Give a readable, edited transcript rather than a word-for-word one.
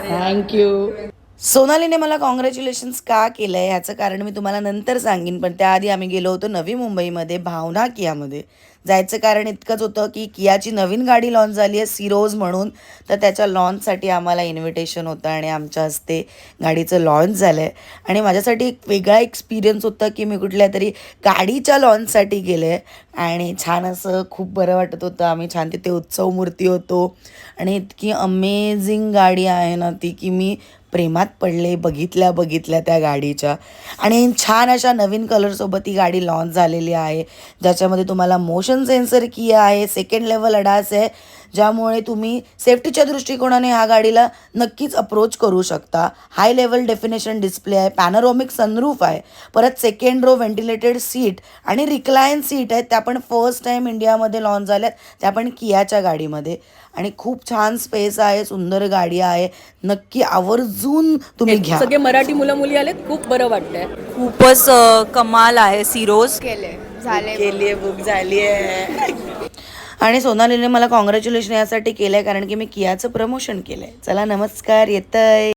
Thank you. सोनालीने मला congratulations का केलं आहे ह्याचं कारण मी तुम्हाला नंतर सांगेन, पण त्याआधी आम्ही गेलो होतो नवी मुंबईमध्ये भावना कियामध्ये. जायचं कारण इतकंच होतं की कियाची नवीन गाडी लॉन्च झाली आहे सिरोज म्हणून, तर त्याच्या लॉन्चसाठी आम्हाला इन्व्हिटेशन होतं आणि आमच्या हस्ते गाडीचं लॉन्च झालं आहे. आणि माझ्यासाठी एक वेगळा एक्सपिरियन्स होता की मी कुठल्या तरी गाडीच्या लॉन्चसाठी गेले आणि छान असं खूप बरं वाटत होतं. आम्ही छान तिथे उत्सव मूर्ती होतो आणि इतकी अमेझिंग गाडी आहे ना ती की मी प्रेमात पडले बघितल्या त्या गाडीच्या. आणि छान अशा नवीन कलरसोबत ही गाडी लॉन्च झालेली आहे, ज्याच्यामध्ये तुम्हाला मोशन सेन्सर की आहे, सेकंड लेवल अडास आहे, ज्यामुळे तुम्ही सेफ्टीच्या दृष्टिकोनाने ह्या गाडीला नक्कीच अप्रोच करू शकता. हाय लेवल डेफिनेशन डिस्प्ले आहे, पॅनोरॉमिक सनरूफ आहे, परत सेकंड रो व्हेंटिलेटेड सीट आणि रिक्लायन सीट आहेत. त्या पण फर्स्ट टाईम इंडियामध्ये लॉन्च झाल्यात, त्या पण कियाच्या गाडीमध्ये. आणि खूप छान स्पेस आहे, सुंदर गाडी आहे, नक्की आवर्जून तुम्ही घ्या. सगळे मराठी मुलं मुली आलेत, खूप बरं वाटतंय. खूपच कमाल आहे. सिरोज केली आहे, बुक झाली आहे. आणि सोनालीने मला कॉंग्रॅच्युलेशन यासाठी केलं आहे कारण की मी कियाचं प्रमोशन केलं आहे. चला नमस्कार, येतंय.